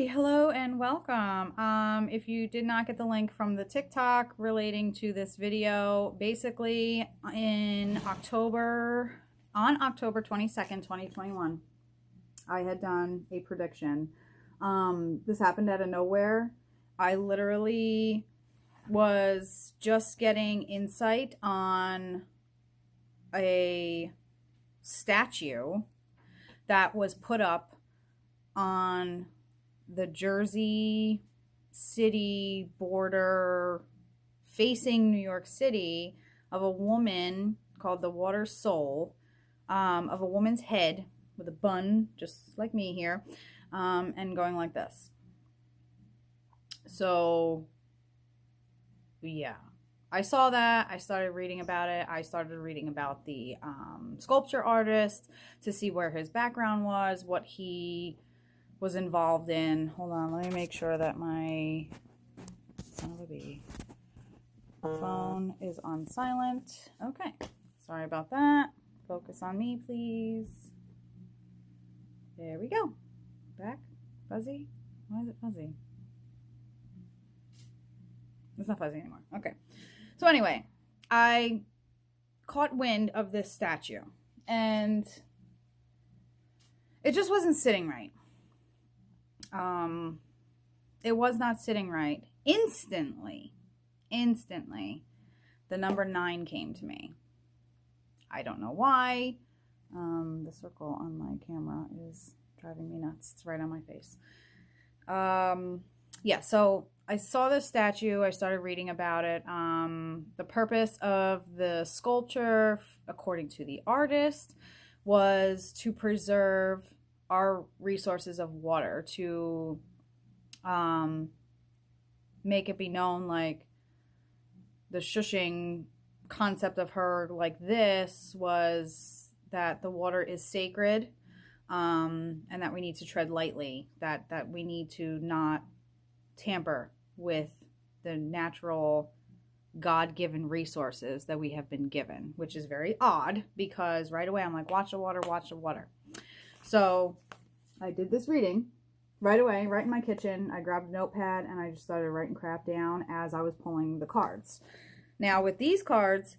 Hi, hello and welcome. If you did not get the link from the TikTok relating to this video, basically on October 22nd, 2021, I had done a prediction. This happened out of nowhere. I literally was just getting insight on a statue that was put up on the Jersey City border facing New York City of a woman called the Water Soul, of a woman's head with a bun, just like me here, and going like this. So, yeah. I saw that. I started reading about it. I started reading about the sculpture artist to see where his background was, what he was involved in. Hold on, let me make sure that my phone is on silent. Okay, sorry about that. Focus on me, please. There we go. Back. Fuzzy? Why is it fuzzy? It's not fuzzy anymore. Okay. So anyway, I caught wind of this statue and it just wasn't sitting right. It was not sitting right. Instantly, the number 9 came to me. I don't know why. The circle on my camera is driving me nuts. It's right on my face. Yeah, so I saw this statue. I started reading about it. The purpose of the sculpture, according to the artist, was to preserve our resources of water, to make it be known, like the shushing concept of her like this was that the water is sacred, and that we need to tread lightly, that we need to not tamper with the natural God-given resources that we have been given, which is very odd because right away I'm like, watch the water, watch the water. So I did this reading right away, right in my kitchen. I grabbed a notepad and I just started writing crap down as I was pulling the cards. Now with these cards,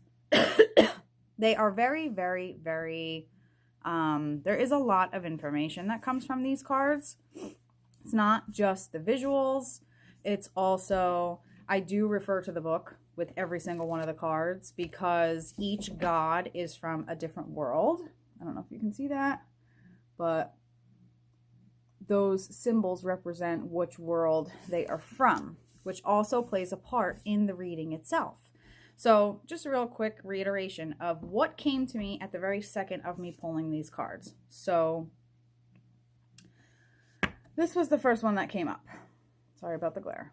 they are very, very, very, there is a lot of information that comes from these cards. It's not just the visuals. It's also, I do refer to the book with every single one of the cards because each god is from a different world. I don't know if you can see that, but those symbols represent which world they are from, which also plays a part in the reading itself. So just a real quick reiteration of what came to me at the very second of me pulling these cards. So this was the first one that came up. Sorry about the glare.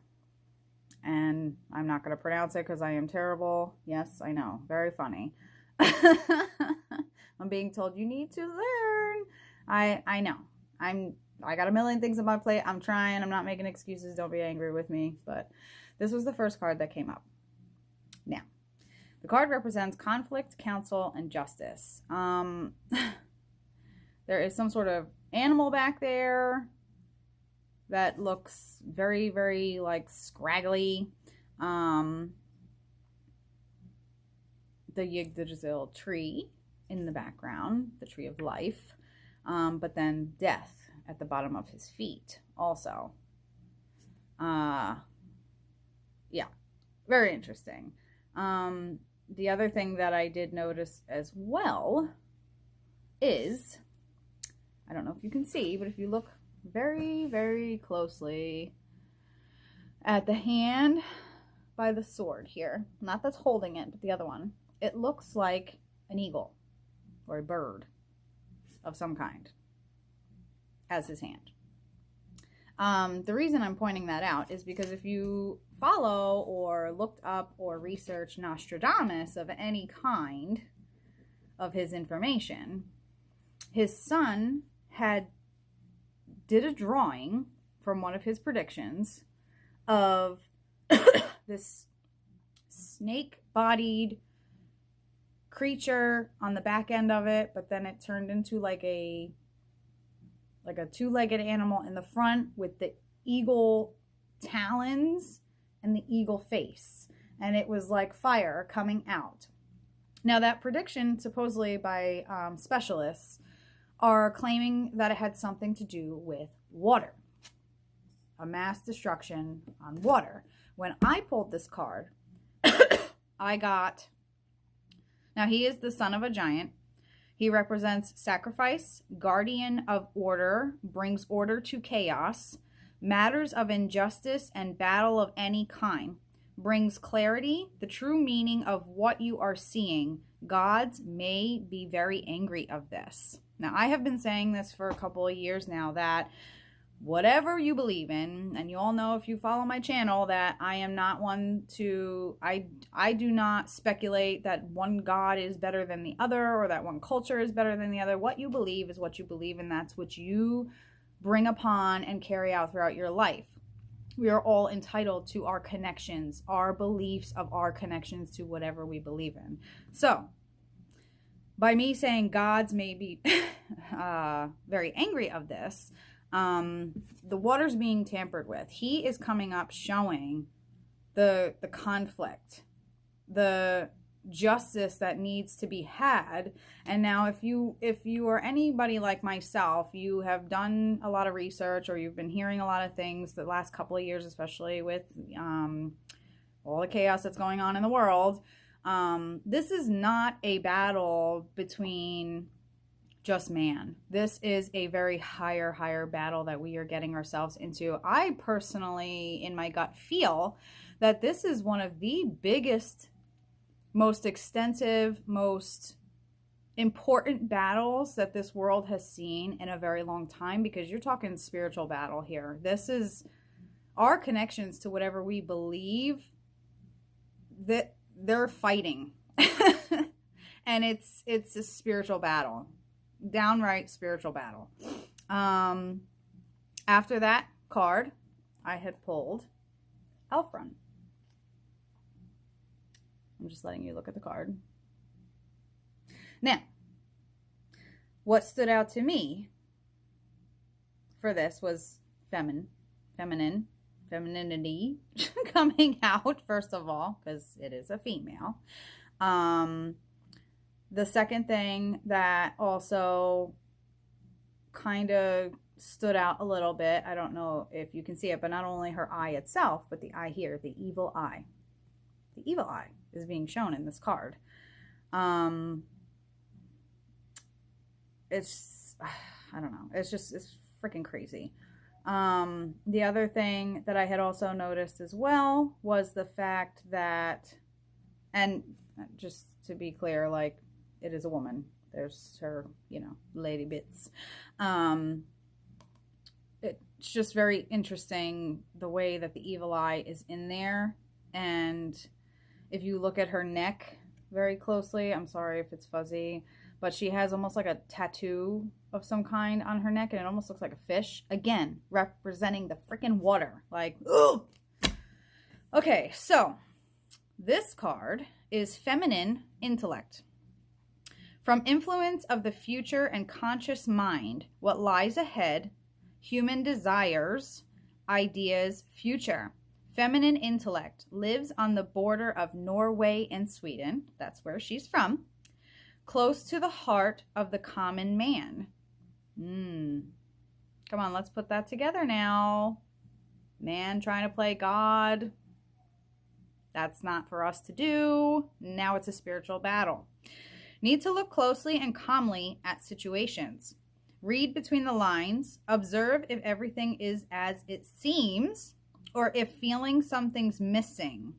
And I'm not going to pronounce it because I am terrible. Yes, I know. Very funny. I'm being told you need to learn. I know. I got a million things on my plate. I'm trying. I'm not making excuses. Don't be angry with me. But this was the first card that came up. Now, the card represents conflict, counsel, and justice. There is some sort of animal back there that looks very, very like scraggly. The Yggdrasil tree in the background, the tree of life, but then death at the bottom of his feet also. Yeah, very interesting. The other thing that I did notice as well is, I don't know if you can see, but if you look very, very closely at the hand by the sword here, not that's holding it, but the other one, it looks like an eagle or a bird of some kind as his hand. The reason I'm pointing that out is because if you follow or looked up or researched Nostradamus of any kind of his information, his son did a drawing from one of his predictions of this snake-bodied creature on the back end of it, but then it turned into like a two-legged animal in the front with the eagle talons and the eagle face. And it was like fire coming out. Now, that prediction, supposedly by specialists, are claiming that it had something to do with water. A mass destruction on water. When I pulled this card, I got... Now, he is the son of a giant. He represents sacrifice, guardian of order, brings order to chaos, matters of injustice and battle of any kind, brings clarity, the true meaning of what you are seeing. Gods may be very angry of this. Now, I have been saying this for a couple of years now, that whatever you believe in, and you all know if you follow my channel that I am not one to, I do not speculate that one God is better than the other or that one culture is better than the other. What you believe is what you believe, and that's what you bring upon and carry out throughout your life. We are all entitled to our connections, our beliefs of our connections to whatever we believe in. So, by me saying gods may be very angry of this, the water's being tampered with. He is coming up showing the conflict, the justice that needs to be had. And now if you are anybody like myself, you have done a lot of research, or you've been hearing a lot of things the last couple of years, especially with all the chaos that's going on in the world. This is not a battle between just man. This is a very higher battle that we are getting ourselves into. I personally, in my gut, feel that this is one of the biggest, most extensive, most important battles that this world has seen in a very long time, because you're talking spiritual battle here. This is our connections to whatever we believe, that they're fighting. And it's a spiritual battle. Downright spiritual battle. After that card, I had pulled Elf Run. I'm just letting you look at the card. Now, what stood out to me for this was femininity coming out, first of all, because it is a female. The second thing that also kind of stood out a little bit, I don't know if you can see it, but not only her eye itself, but the eye here, the evil eye. The evil eye is being shown in this card. It's, I don't know, it's freaking crazy. The other thing that I had also noticed as well was the fact that, and just to be clear, like, it is a woman. There's her, lady bits. It's just very interesting the way that the evil eye is in there. And if you look at her neck very closely, I'm sorry if it's fuzzy, but she has almost like a tattoo of some kind on her neck, and it almost looks like a fish. Again, representing the freaking water. Like, ugh! Okay, so this card is feminine intellect. From influence of the future and conscious mind, what lies ahead, human desires, ideas, future. Feminine intellect lives on the border of Norway and Sweden. That's where she's from. Close to the heart of the common man. Come on, let's put that together now. Man trying to play God. That's not for us to do. Now it's a spiritual battle. Need to look closely and calmly at situations. Read between the lines. Observe if everything is as it seems, or if feeling something's missing.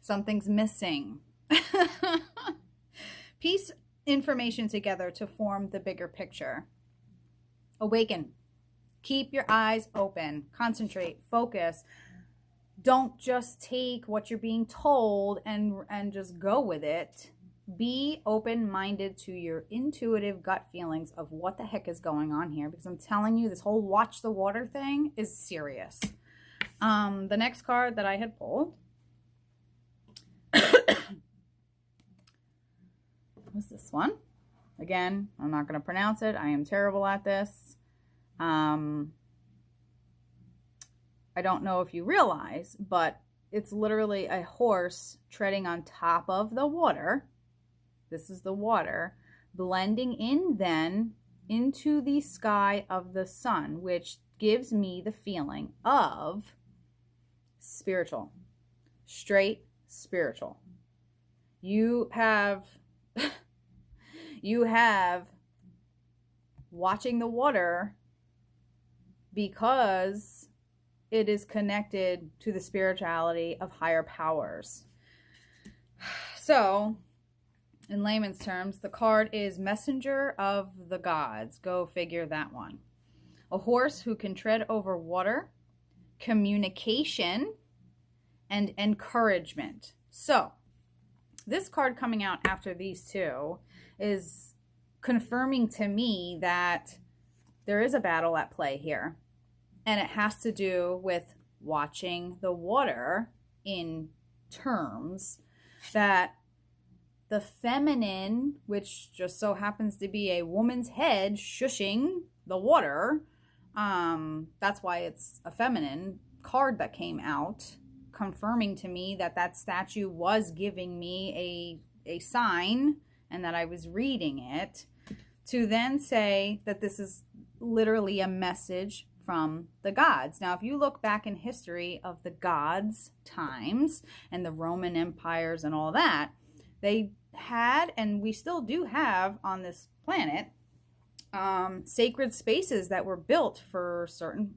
Something's missing. Piece information together to form the bigger picture. Awaken. Keep your eyes open. Concentrate. Focus. Don't just take what you're being told and just go with it. Be open-minded to your intuitive gut feelings of what the heck is going on here, because I'm telling you, this whole watch the water thing is serious. The next card that I had pulled was this one. Again, I'm not going to pronounce it. I am terrible at this. I don't know if you realize, but it's literally a horse treading on top of the water. This is the water blending in then into the sky of the sun, which gives me the feeling of spiritual, straight spiritual. You have watching the water because it is connected to the spirituality of higher powers. So, in layman's terms, the card is Messenger of the Gods. Go figure that one. A horse who can tread over water, communication, and encouragement. So, this card coming out after these two is confirming to me that there is a battle at play here. And it has to do with watching the water in terms that the feminine, which just so happens to be a woman's head shushing the water, that's why it's a feminine card that came out, confirming to me that that statue was giving me a sign and that I was reading it, to then say that this is literally a message from the gods. Now, if you look back in history of the gods' times and the Roman empires and all that, they had, and we still do have on this planet, sacred spaces that were built for certain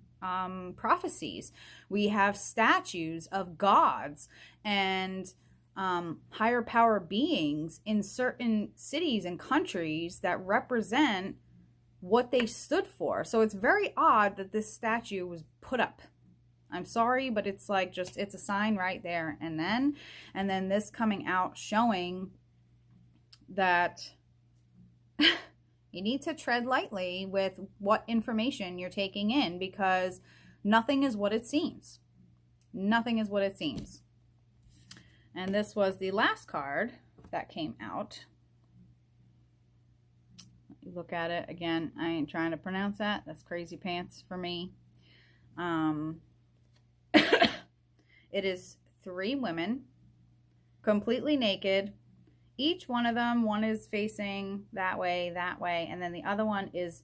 prophecies. We have statues of gods and higher power beings in certain cities and countries that represent what they stood for. So it's very odd that this statue was put up. I'm sorry, but it's like just, it's a sign right there. And then this coming out showing that you need to tread lightly with what information you're taking in, because nothing is what it seems. Nothing is what it seems. And this was the last card that came out. You look at it again. I ain't trying to pronounce that. That's crazy pants for me. It is 3 women, completely naked. Each one of them, one is facing that way, and then the other one is,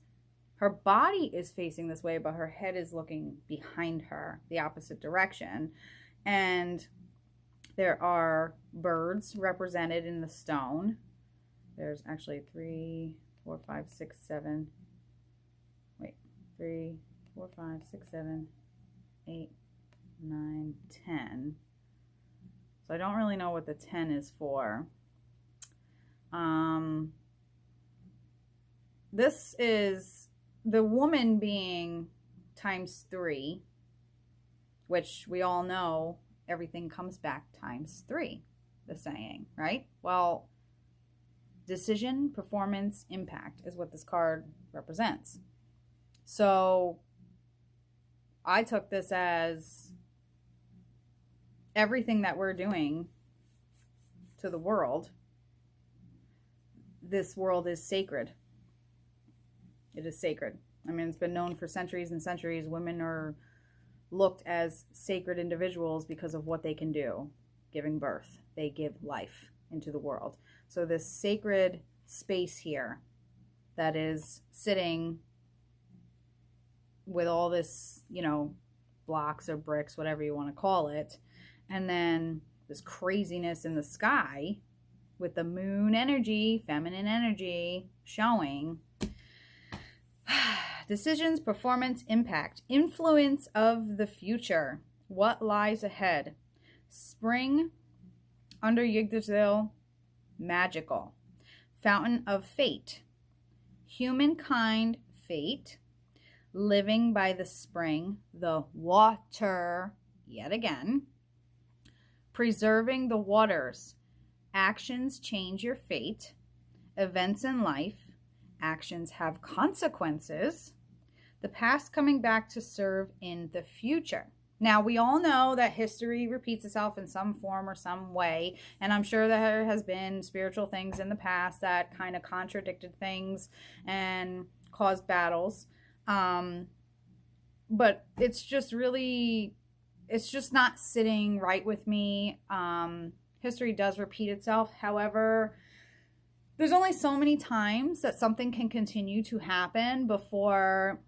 her body is facing this way, but her head is looking behind her, the opposite direction. And there are birds represented in the stone. There's actually 3, 4, 5, 6, 7. Wait, 3, 4, 5, 6, 7, 8, 9, 10. So I don't really know what the 10 is for. This is the woman being times 3, which we all know everything comes back times 3, the saying, right? Well, decision, performance, impact is what this card represents. So I took this as everything that we're doing to the world. This world is sacred. It is sacred. I mean, it's been known for centuries and centuries. Women are looked as sacred individuals because of what they can do, giving birth. They give life into the world. So this sacred space here that is sitting with all this, you know, blocks or bricks, whatever you want to call it, and then this craziness in the sky with the moon energy, feminine energy showing. Decisions, performance, impact, influence of the future. What lies ahead? Spring under Yggdrasil, magical. Fountain of fate. Humankind, fate. Living by the spring, the water, yet again. Preserving the waters. Actions change your fate. Events in life. Actions have consequences. The past coming back to serve in the future. Now, we all know that history repeats itself in some form or some way, and I'm sure that there has been spiritual things in the past that kind of contradicted things and caused battles. But it's just not sitting right with me. History does repeat itself. However, there's only so many times that something can continue to happen before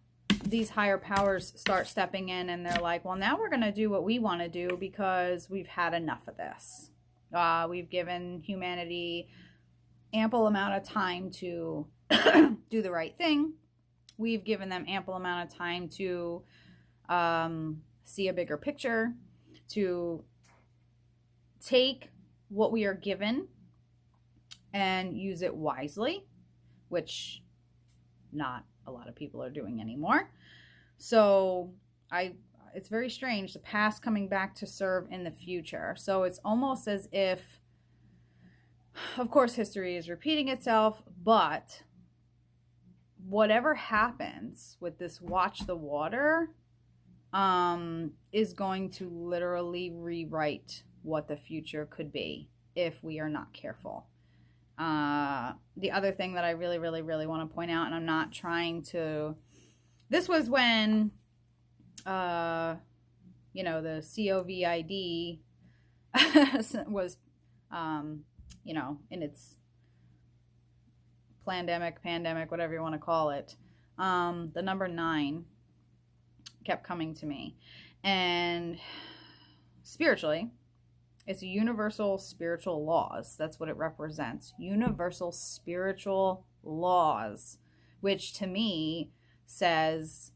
these higher powers start stepping in and they're like, well, now we're going to do what we want to do because we've had enough of this. We've given humanity ample amount of time to do the right thing. We've given them ample amount of time to see a bigger picture, to take what we are given and use it wisely, which not a lot of people are doing anymore. So it's very strange, the past coming back to serve in the future. So it's almost as if, of course, history is repeating itself, but whatever happens with this watch the water is going to literally rewrite what the future could be if we are not careful. The other thing that I really, really, really want to point out, and I'm not trying to, this was when, the COVID was, in its pandemic, whatever you want to call it. The number 9 kept coming to me. And spiritually, it's universal spiritual laws. That's what it represents. Universal spiritual laws, which to me says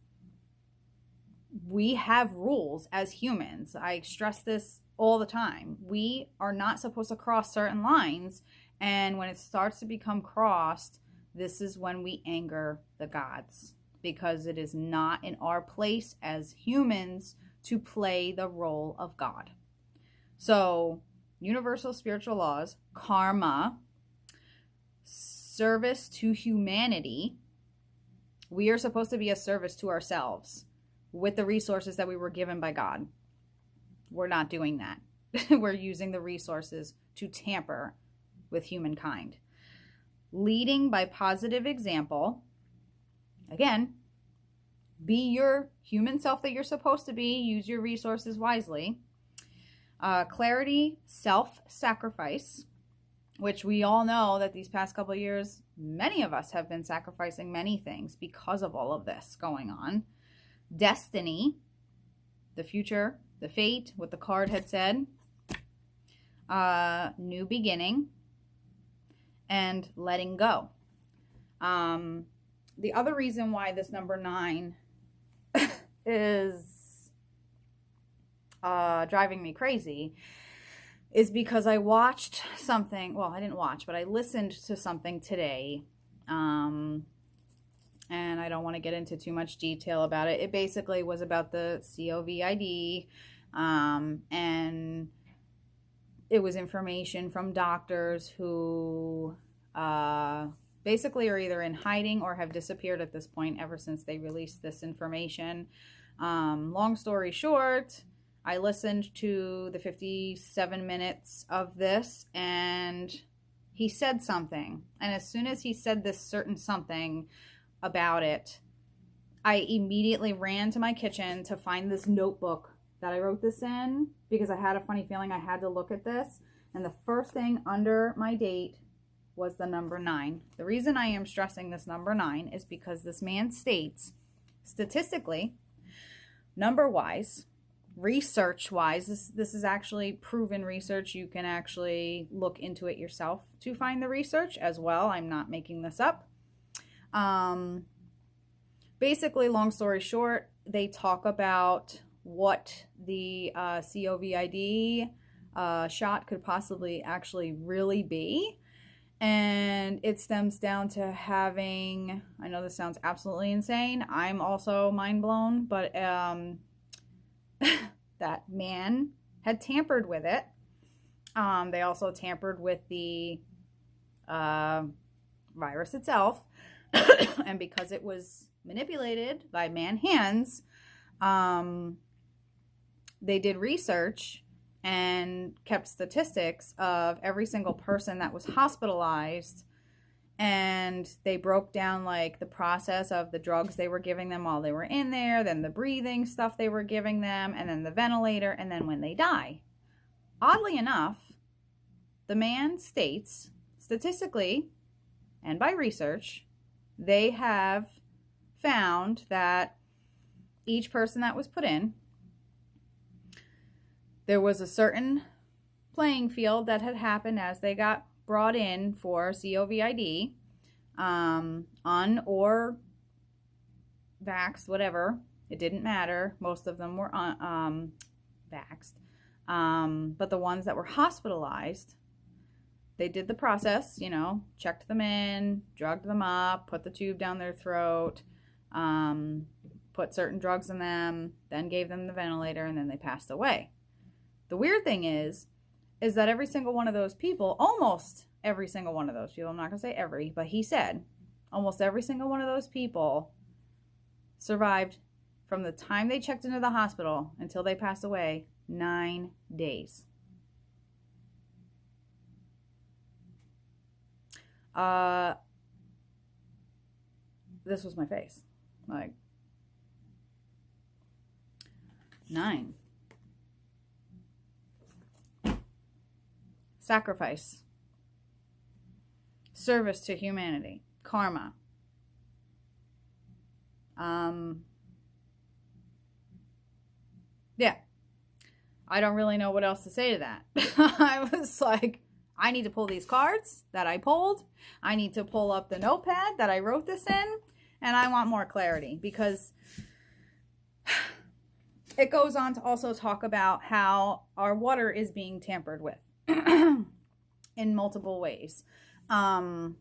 we have rules as humans. I stress this all the time. We are not supposed to cross certain lines. And when it starts to become crossed, this is when we anger the gods, because it is not in our place as humans to play the role of God. So, universal spiritual laws, karma, service to humanity. We are supposed to be a service to ourselves with the resources that we were given by God. We're not doing that. We're using the resources to tamper with humankind. Leading by positive example. Again, be your human self that you're supposed to be. Use your resources wisely. Clarity, self-sacrifice, which we all know that these past couple of years, many of us have been sacrificing many things because of all of this going on. Destiny, the future, the fate, what the card had said. New beginning, and letting go. The other reason why this number 9 is driving me crazy is because I watched something. Well, I didn't watch, but I listened to something today. And I don't want to get into too much detail about it. It basically was about the COVID. And it was information from doctors who basically are either in hiding or have disappeared at this point ever since they released this information. Long story short, I listened to the 57 minutes of this, and he said something. And as soon as he said this certain something about it, I immediately ran to my kitchen to find this notebook that I wrote this in, because I had a funny feeling I had to look at this. And the first thing under my date was the number 9. The reason I am stressing this number 9 is because this man states, statistically, number-wise, research-wise, this is actually proven research. You can actually look into it yourself to find the research as well. I'm not making this up. Basically, long story short, they talk about what the COVID shot could possibly actually really be. And it stems down to having, I know this sounds absolutely insane. I'm also mind blown, but that man had tampered with it. They also tampered with the virus itself. And because it was manipulated by man hands, they did research and kept statistics of every single person that was hospitalized And they broke down like the process of the drugs they were giving them while they were in there, then the breathing stuff they were giving them, and then the ventilator, and then when they die. Oddly enough, the man states, statistically and by research, they have found that each person that was put in, there was a certain playing field that had happened as they got brought in for COVID, un or vaxxed, whatever. It didn't matter. Most of them were vaxxed. But the ones that were hospitalized, they did the process, you know, checked them in, drugged them up, put the tube down their throat, put certain drugs in them, then gave them the ventilator, and then they passed away. The weird thing is that every single one of those people, almost every single one of those people, I'm not going to say every, but he said almost every single one of those people survived from the time they checked into the hospital until they passed away, 9 days. This was my face. Like, 9. Sacrifice. Service to humanity. Karma. Yeah. I don't really know what else to say to that. I was like, I need to pull these cards that I pulled. I need to pull up the notepad that I wrote this in. And I want more clarity, because it goes on to also talk about how our water is being tampered with in multiple ways. Coming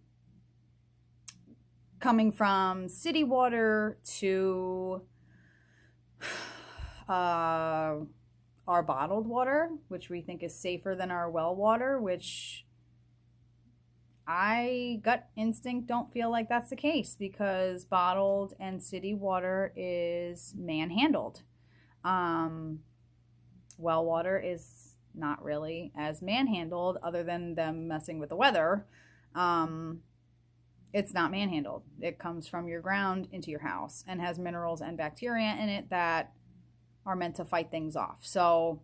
from city water to our bottled water, which we think is safer than our well water, which I, gut instinct, don't feel like that's the case, because bottled and city water is manhandled. Well water is not really as manhandled, other than them messing with the weather. It's not manhandled. It comes from your ground into your house and has minerals and bacteria in it that are meant to fight things off. So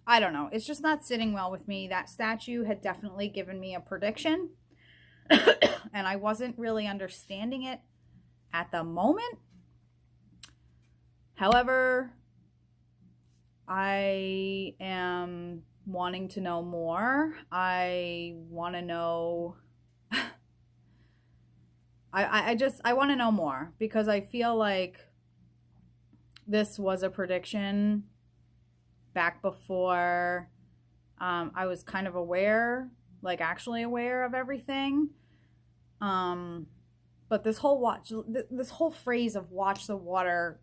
I don't know. It's just not sitting well with me. That statue had definitely given me a prediction and I wasn't really understanding it at the moment. However, I am wanting to know more. I want to know I want to know more, because I feel like this was a prediction back before I was kind of aware, like actually aware of everything. But this whole phrase of watch the water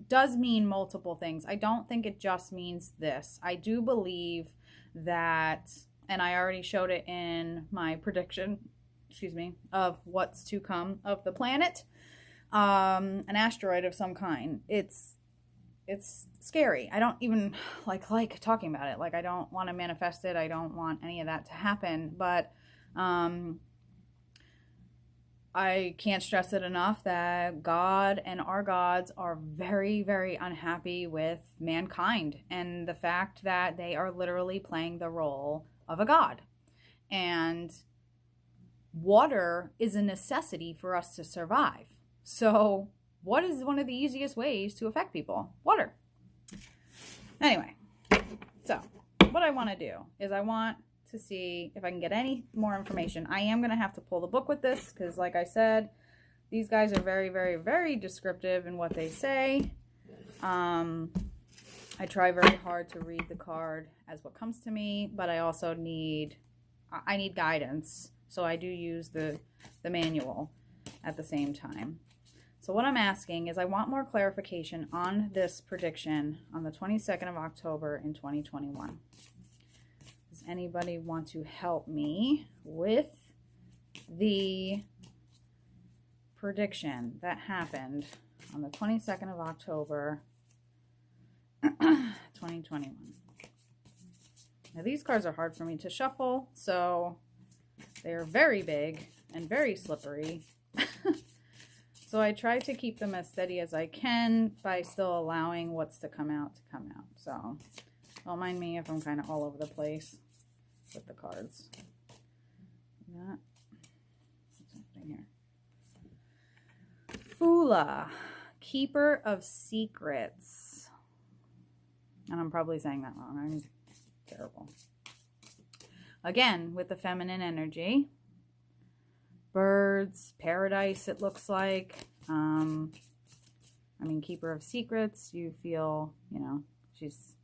does mean multiple things. I don't think it just means this. I do believe that, and I already showed it in my prediction, of what's to come of the planet, an asteroid of some kind. It's scary. I don't even like talking about it. Like, I don't want to manifest it. I don't want any of that to happen. But I can't stress it enough that God and our gods are very, very unhappy with mankind, and the fact that they are literally playing the role of a god. And water is a necessity for us to survive. So what is one of the easiest ways to affect people? Water. Anyway, so what I want to do is I want to see if I can get any more information. I am going to have to pull the book with this, because like I said, these guys are very, very, very descriptive in what they say. I try very hard to read the card as what comes to me, but I also need guidance. So I do use the manual at the same time. So what I'm asking is, I want more clarification on this prediction on the 22nd of October in 2021. Does anybody want to help me with the prediction that happened on the 22nd of October, 2021? Now, these cards are hard for me to shuffle, so they are very big, and very slippery. So I try to keep them as steady as I can by still allowing what's to come out. So don't mind me if I'm kind of all over the place with the cards. That. Something here. Fula, Keeper of Secrets. And I'm probably saying that wrong. I'm terrible. Again, with the feminine energy. Birds, paradise, it looks like. I mean, Keeper of Secrets, you feel, you know, she's,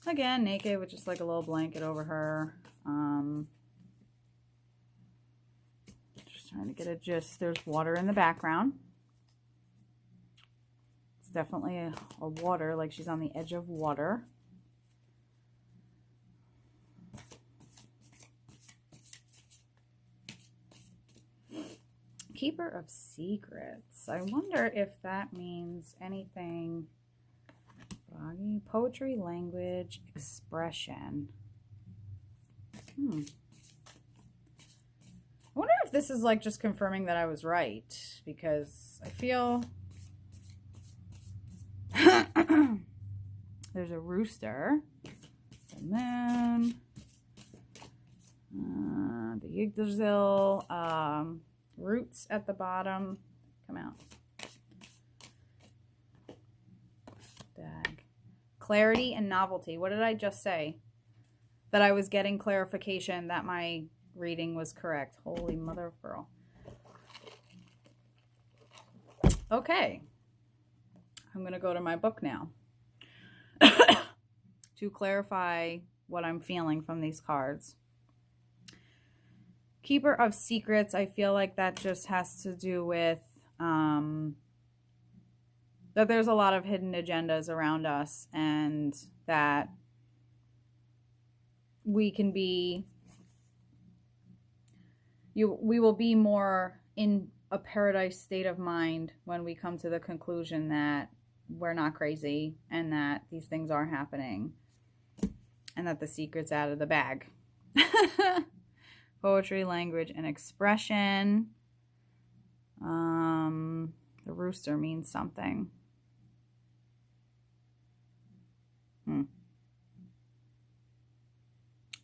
again, naked with just like a little blanket over her. Just trying to get a gist. There's water in the background. It's definitely a water, like she's on the edge of water. Keeper of Secrets. I wonder if that means anything. Poetry, language, expression. I wonder if this is like just confirming that I was right, because I feel there's a rooster, the moon, the Yggdrasil, roots at the bottom. Come out. Dag. Clarity and novelty. What did I just say? That I was getting clarification that my reading was correct. Holy mother of pearl. Okay. I'm going to go to my book now to clarify what I'm feeling from these cards. Keeper of Secrets, I feel like that just has to do with that there's a lot of hidden agendas around us, and that we can be, we will be more in a paradise state of mind when we come to the conclusion that we're not crazy and that these things are happening and that the secret's out of the bag. Poetry, language, and expression. The rooster means something.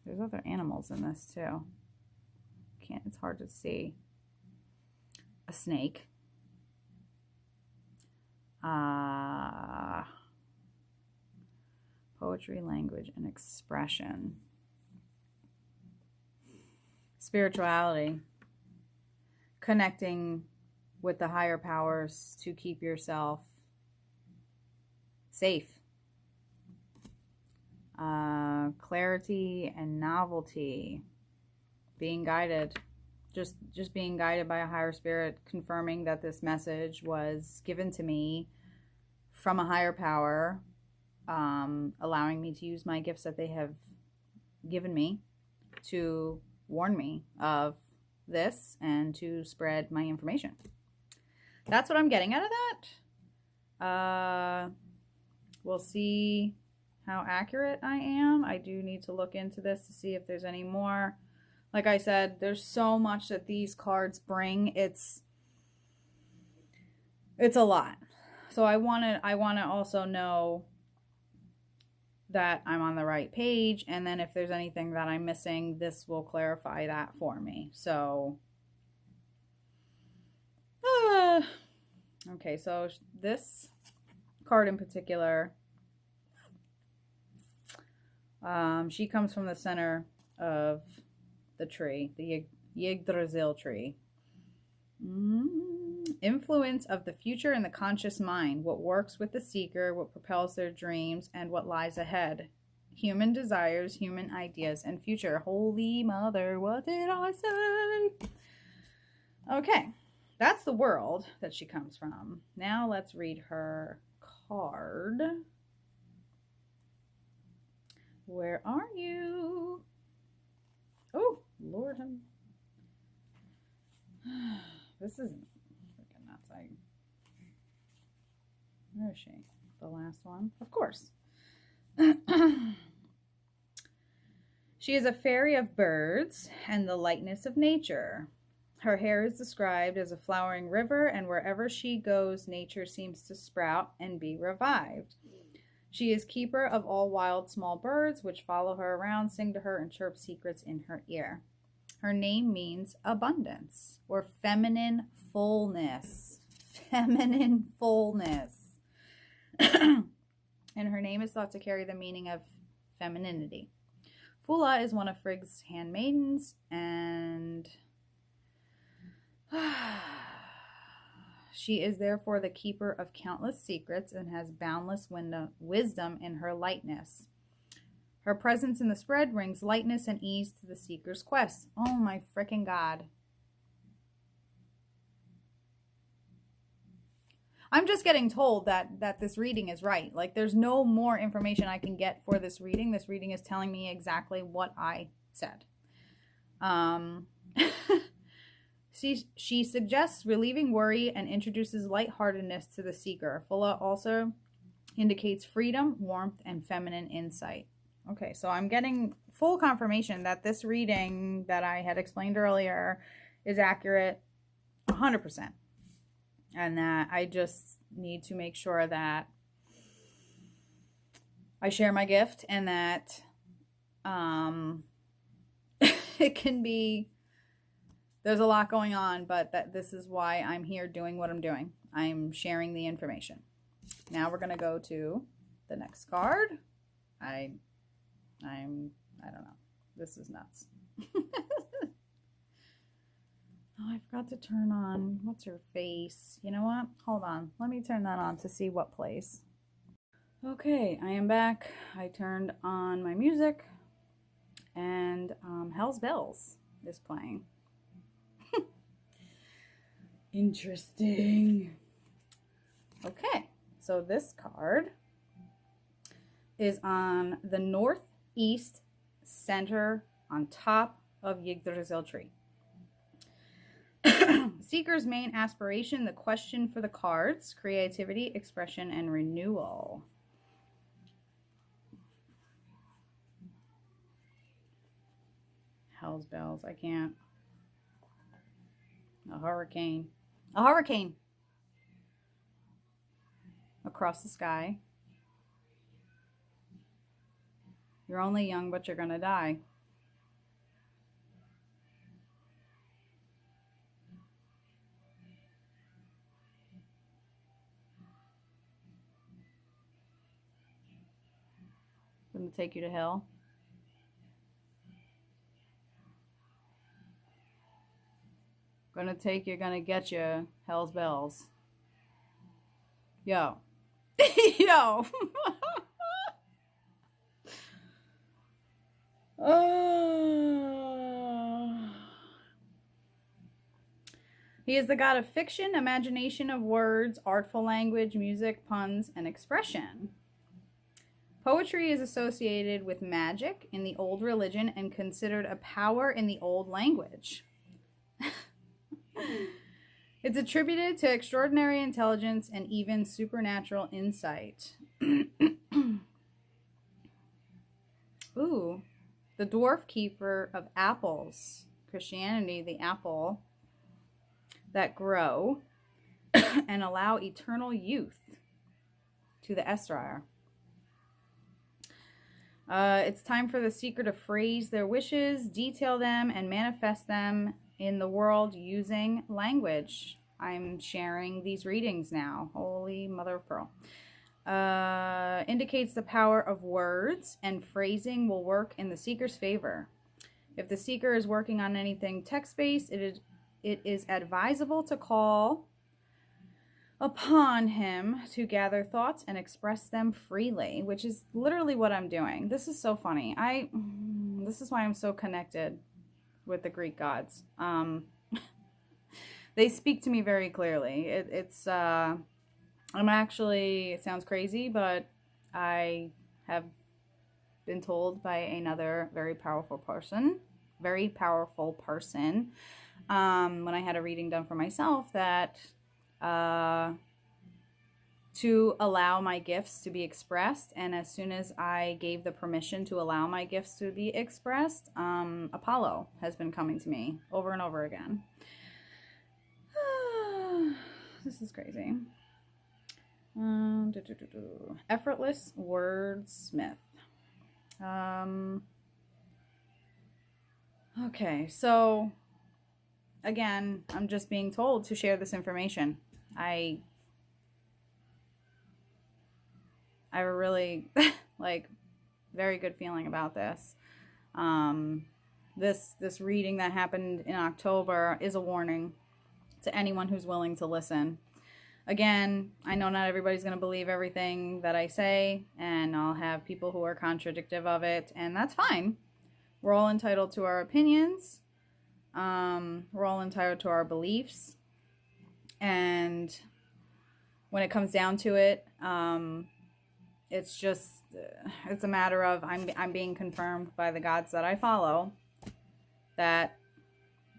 There's other animals in this too. It's hard to see. A snake. Poetry, language, and expression. Spirituality. Connecting with the higher powers to keep yourself safe. Clarity and novelty. Being guided. Just being guided by a higher spirit, confirming that this message was given to me from a higher power, allowing me to use my gifts that they have given me to warn me of this and to spread my information. That's what I'm getting out of that. We'll see how accurate I am. I do need to look into this to see if there's any more. Like I said, there's so much that these cards bring. It's a lot. So I want to also know that I'm on the right page, and then if there's anything that I'm missing, this will clarify that for me. So okay, so this card in particular, she comes from the center of the tree, the Yggdrasil tree. Influence of the future and the conscious mind. What works with the seeker, what propels their dreams, and what lies ahead. Human desires, human ideas, and future. Holy mother, what did I say? Okay, that's the world that she comes from. Now let's read her card. Where are you? Oh, Lord. This isn't freaking nuts. Where is she? The last one? Of course. She is a fairy of birds and the lightness of nature. Her hair is described as a flowering river, and wherever she goes, nature seems to sprout and be revived. She is keeper of all wild small birds, which follow her around, sing to her, and chirp secrets in her ear. Her name means abundance or feminine fullness. Feminine fullness. And her name is thought to carry the meaning of femininity. Fula is one of Frigg's handmaidens, and she is therefore the keeper of countless secrets and has boundless wisdom in her lightness. Her presence in the spread brings lightness and ease to the seeker's quest. Oh my freaking God. I'm just getting told that this reading is right. Like, there's no more information I can get for this reading. This reading is telling me exactly what I said. She suggests relieving worry and introduces lightheartedness to the seeker. Fulla also indicates freedom, warmth, and feminine insight. Okay, so I'm getting full confirmation that this reading that I had explained earlier is accurate 100%. And that I just need to make sure that I share my gift, and that it can be, there's a lot going on, but that this is why I'm here doing what I'm doing. I'm sharing the information. Now we're going to go to the next card. I don't know. This is nuts. Oh, I forgot to turn on, what's her face? You know what? Hold on. Let me turn that on to see what plays. Okay, I am back. I turned on my music, and Hell's Bells is playing. Interesting. Okay, so this card is on the northeast center on top of Yggdrasil tree. Seeker's main aspiration, the question for the cards, creativity, expression, and renewal. Hell's bells, I can't. A hurricane. A hurricane. Across the sky. You're only young, but you're gonna die. Gonna take you to hell. Gonna get you, Hell's bells. Yo. Yo. He is the god of fiction, imagination of words, artful language, music, puns, and expression. Poetry is associated with magic in the old religion and considered a power in the old language. It's attributed to extraordinary intelligence and even supernatural insight. Ooh, the dwarf keeper of apples. Christianity, the apple that grow and allow eternal youth to the Esrar. It's time for the seeker to phrase their wishes, detail them, and manifest them in the world using language. I'm sharing these readings now. Holy mother of pearl. Indicates the power of words, and phrasing will work in the seeker's favor. If the seeker is working on anything text-based, it is advisable to call upon him to gather thoughts and express them freely, which is literally what I'm doing. This is so funny. This is why I'm so connected with the Greek gods. They speak to me very clearly. It sounds crazy, but I have been told by another very powerful person when I had a reading done for myself, that to allow my gifts to be expressed, and as soon as I gave the permission to allow my gifts to be expressed, Apollo has been coming to me over and over again. This is crazy. Effortless wordsmith. Okay, so again, I'm just being told to share this information. I have a really like very good feeling about this. This reading that happened in October is a warning to anyone who's willing to listen. Again, I know not everybody's going to believe everything that I say, and I'll have people who are contradictive of it, and that's fine. We're all entitled to our opinions. We're all entitled to our beliefs. And when it comes down to it, it's just, it's a matter of I'm being confirmed by the gods that I follow that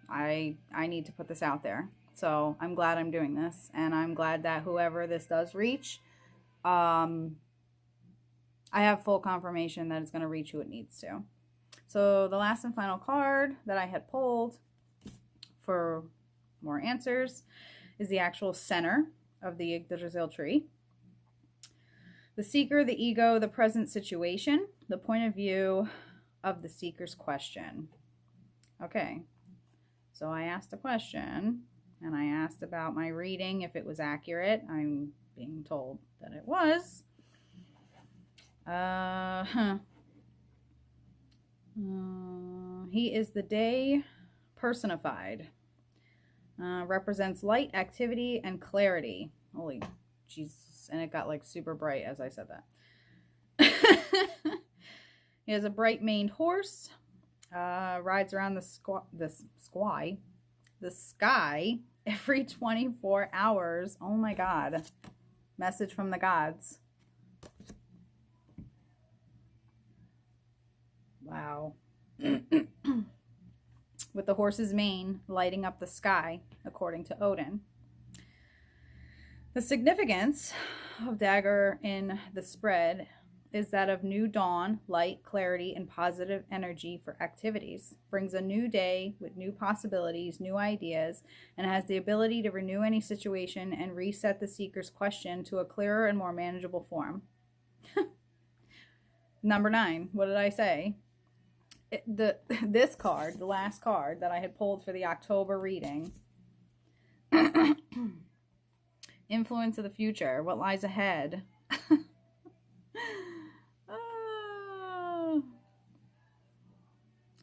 I need to put this out there. So I'm glad I'm doing this, and I'm glad that whoever this does reach, I have full confirmation that it's going to reach who it needs to. So the last and final card that I had pulled for more answers is the actual center of the Yggdrasil tree. The seeker, the ego, the present situation, the point of view of the seeker's question. Okay, so I asked a question, and I asked about my reading, if it was accurate. I'm being told that it was. He is the day personified. Represents light, activity, and clarity. Holy Jesus. And it got like super bright as I said that. He has a bright maned horse. Rides around the sky every 24 hours. Oh my God. Message from the gods. Wow. With the horse's mane lighting up the sky, according to Odin. The significance of dagger in the spread is that of new dawn, light, clarity, and positive energy for activities. Brings a new day with new possibilities, new ideas, and has the ability to renew any situation and reset the seeker's question to a clearer and more manageable form. Number 9, what did I say? This card, the last card that I had pulled for the October reading. Influence of the future, what lies ahead.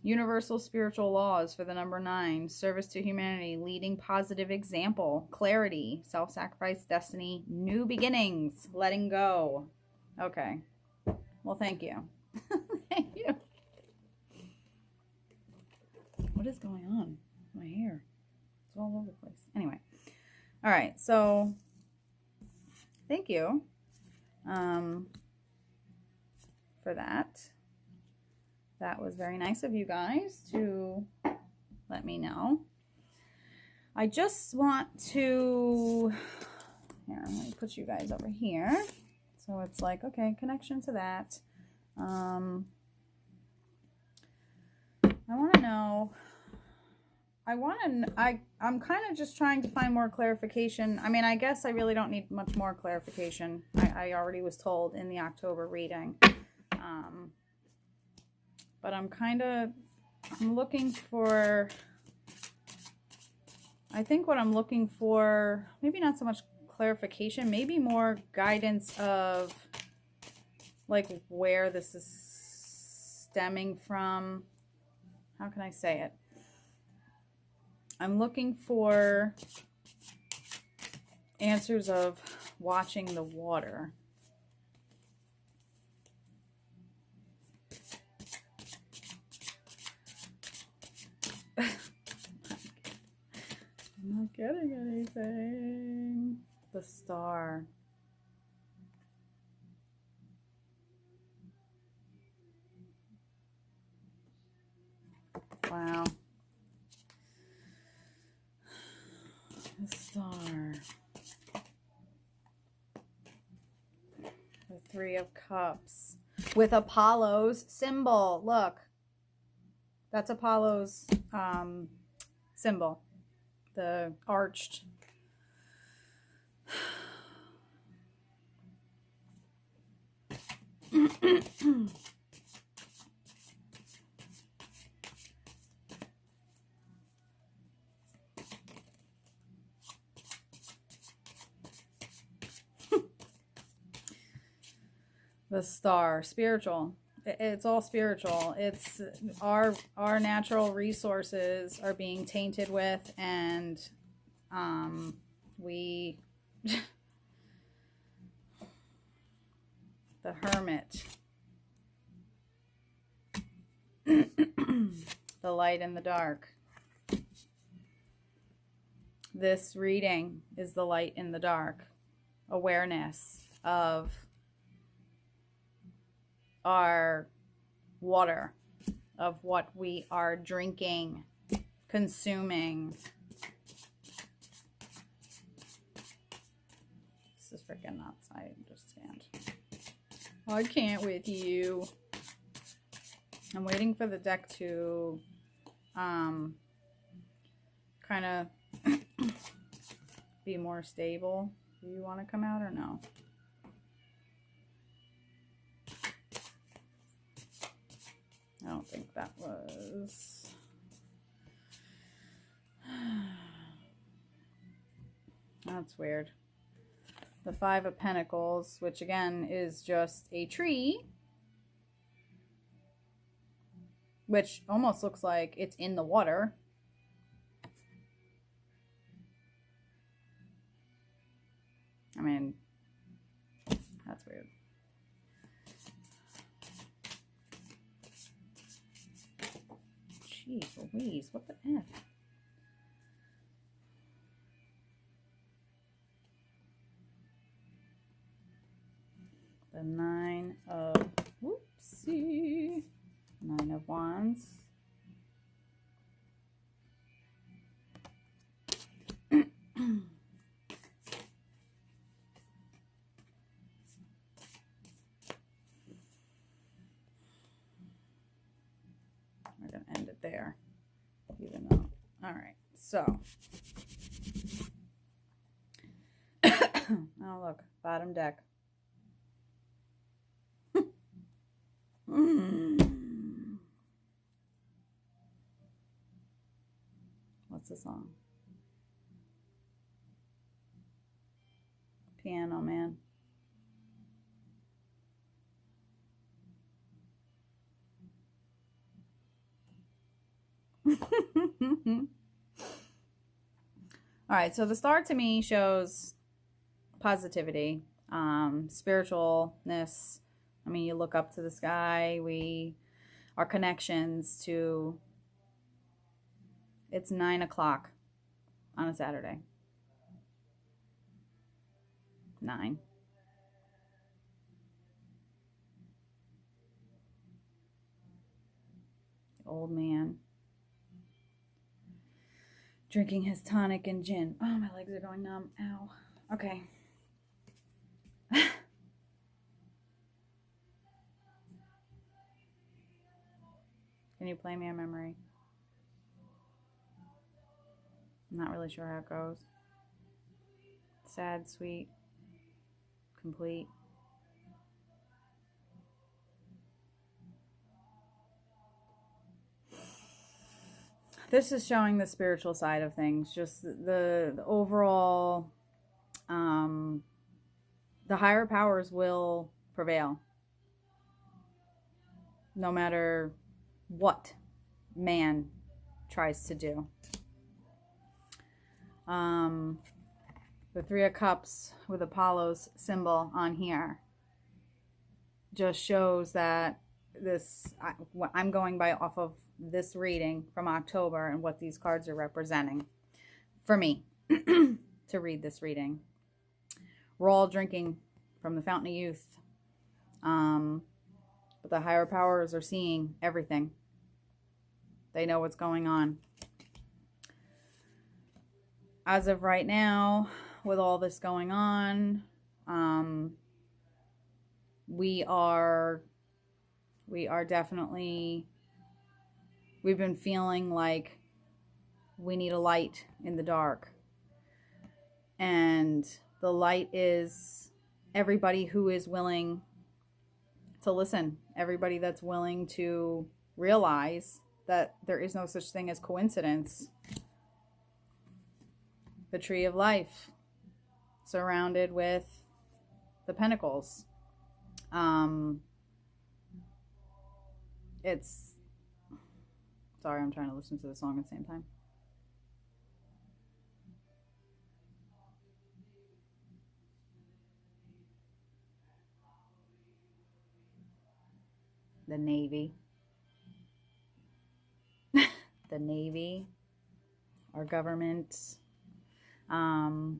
Universal spiritual laws for the number 9. Service to humanity, leading positive example, clarity, self-sacrifice, destiny, new beginnings, letting go. Okay. Well, thank you. Thank you. What is going on? My hair. It's all over the place. Anyway. All right. So, thank you for that. That was very nice of you guys to let me know. I just want to, here, I'm going to put you guys over here. So it's like, okay, connection to that. I want to know, I'm kind of just trying to find more clarification. I mean, I guess I really don't need much more clarification. I already was told in the October reading. But I'm looking for, I think what I'm looking for, maybe not so much clarification, maybe more guidance of like where this is stemming from. How can I say it? I'm looking for answers of watching the water. I'm not getting anything. The star. Wow. The star. The 3 of Cups. With Apollo's symbol. Look. That's Apollo's symbol. The arched The star, spiritual. It's all spiritual. It's our natural resources are being tainted with, and we the Hermit, the light and the dark. This reading is the light in the dark, awareness of our water, of what we are drinking, consuming. This is freaking nuts. I understand. I can't with you. I'm waiting for the deck to kind of be more stable. Do you want to come out or no? I don't think that was... That's weird. The Five of Pentacles, which again is just a tree, which almost looks like it's in the water. I mean, that's weird. Jeez Louise, what the F? The Nine of, whoopsie, Nine of Wands. We're going to end it there, even though, all right, so, oh look, bottom deck. What's the song? Piano Man. All right, so the star to me shows positivity, spiritualness. I mean, you look up to the sky, our connections to, it's 9 o'clock on a Saturday. 9. The old man drinking his tonic and gin. Oh, my legs are going numb. Ow. Okay. Can you play me a memory? I'm not really sure how it goes. Sad, sweet, complete. This is showing the spiritual side of things, just the overall, the higher powers will prevail. No matter what man tries to do. The Three of Cups with Apollo's symbol on here just shows that this, I'm going by off of this reading from October and what these cards are representing for me to read this reading. We're all drinking from the fountain of youth, but the higher powers are seeing everything. They know what's going on. As of right now, with all this going on, we are definitely, we've been feeling like we need a light in the dark. And the light is everybody who is willing to listen. Everybody that's willing to realize that there is no such thing as coincidence. The tree of life, surrounded with the pentacles. It's, sorry, I'm trying to listen to the song at the same time. The Navy. The Navy, our government, the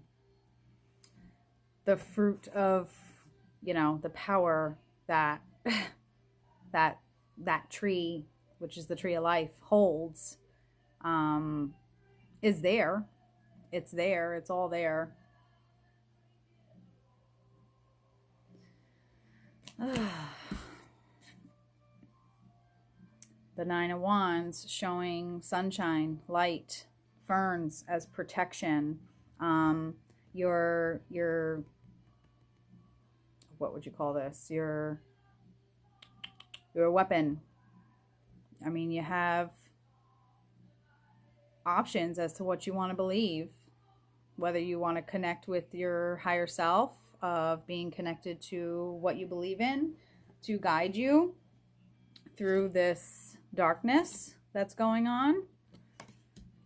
fruit of, the power that that tree, which is the tree of life, holds, is there. It's there. It's all there. The Nine of Wands showing sunshine, light, ferns as protection. Your what would you call this? Your weapon. I mean, you have options as to what you want to believe. Whether you want to connect with your higher self, of being connected to what you believe in, to guide you through this darkness that's going on.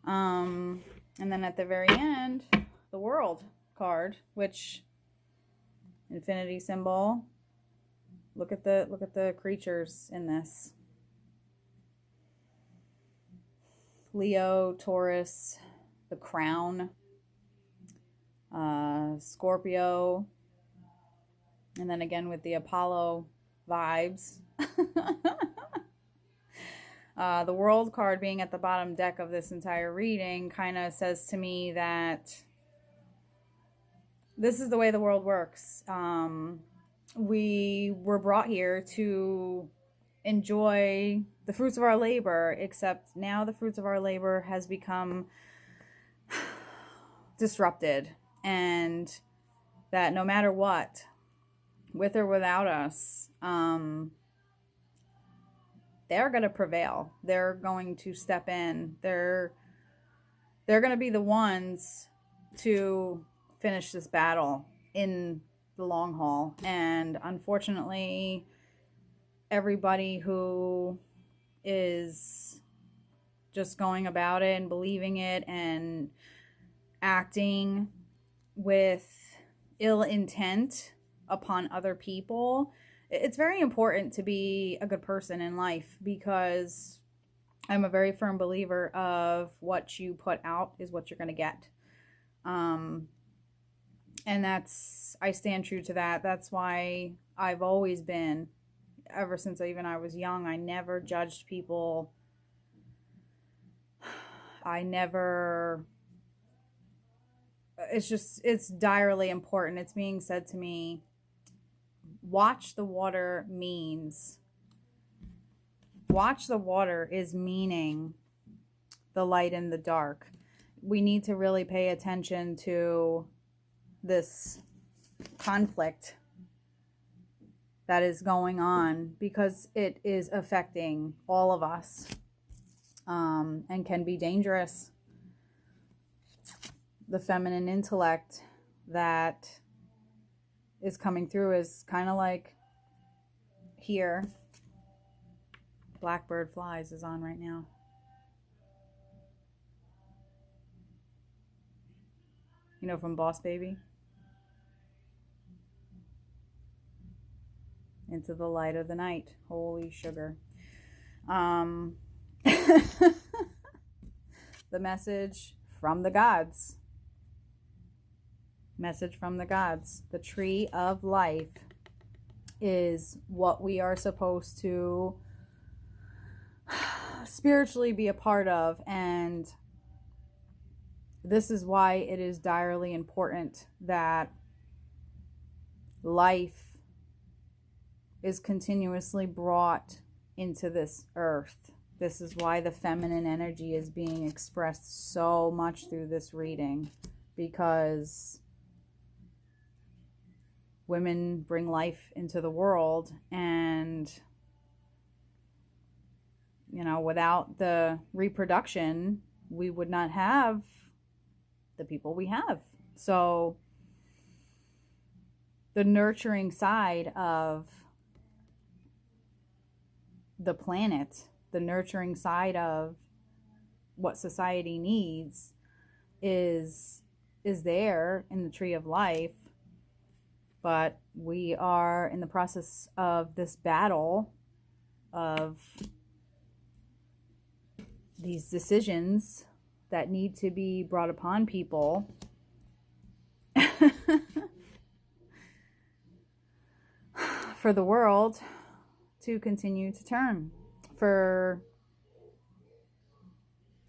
And then at the very end, the World card, which infinity symbol. Look at the creatures in this. Leo, Taurus, the Crown, Scorpio, and then again with the Apollo vibes. The World card being at the bottom deck of this entire reading kind of says to me that this is the way the world works. We were brought here to enjoy the fruits of our labor, except now the fruits of our labor has become disrupted, and that no matter what, with or without us, they're going to prevail. They're going to step in. They're going to be the ones to finish this battle in the long haul. And unfortunately, everybody who is just going about it and believing it and acting with ill intent upon other people, it's very important to be a good person in life, because I'm a very firm believer of what you put out is what you're going to get. And I stand true to that. That's why I've always been, ever since I was young, I never judged people. It's direly important. It's being said to me, watch the water means. Watch the water is meaning the light and the dark. We need to really pay attention to this conflict that is going on, because it is affecting all of us, and can be dangerous. The feminine intellect that is coming through is kind of like here. Blackbird Flies is on right now. You know, from Boss Baby. Into the light of the night. Holy sugar. The message from the gods. Message from the gods. The tree of life is what we are supposed to spiritually be a part of, and this is why it is direly important that life is continuously brought into this earth. This is why the feminine energy is being expressed so much through this reading, because women bring life into the world, and you know, without the reproduction, we would not have the people we have. So the nurturing side of the planet, the nurturing side of what society needs is there in the tree of life, but we are in the process of this battle of these decisions that need to be brought upon people for the world to continue to turn. For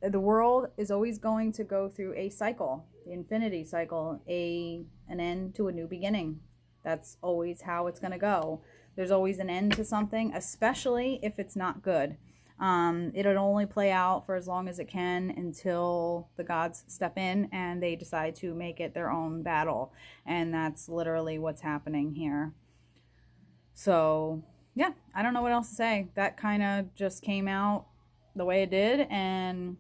the world is always going to go through a cycle, the infinity cycle, an end to a new beginning. That's always how it's going to go. There's always an end to something, especially if it's not good. It'll only play out for as long as it can until the gods step in and they decide to make it their own battle. And that's literally what's happening here. So, yeah, I don't know what else to say. That kind of just came out the way it did, and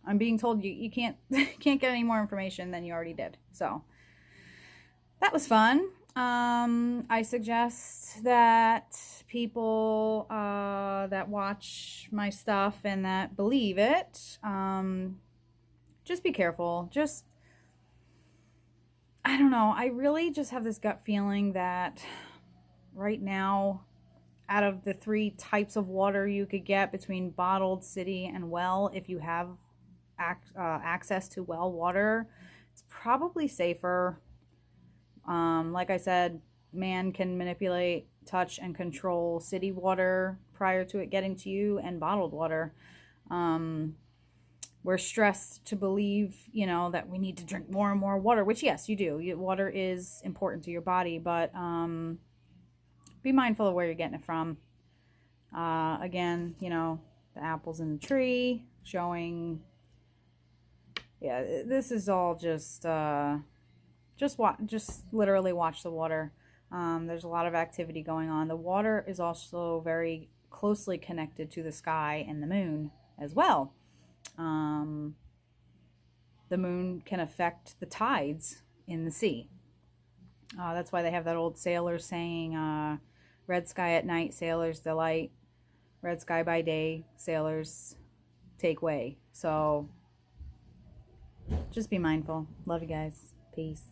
I'm being told you can't can't get any more information than you already did. So, that was fun. I suggest that people that watch my stuff and that believe it, just be careful. Just, I don't know. I really just have this gut feeling that right now, out of the 3 types of water you could get between bottled, city, and well, if you have access to well water, it's probably safer. Like I said, man can manipulate, touch, and control city water prior to it getting to you, and bottled water. We're stressed to believe, you know, that we need to drink more and more water, which yes, you do. Water is important to your body, but be mindful of where you're getting it from. Again, you know, the apples in the tree showing, yeah, this is all just literally watch the water. There's a lot of activity going on. The water is also very closely connected to the sky and the moon as well. The moon can affect the tides in the sea. That's why they have that old sailor saying, red sky at night, sailors delight. Red sky by day, sailors take way. So just be mindful. Love you guys. Peace.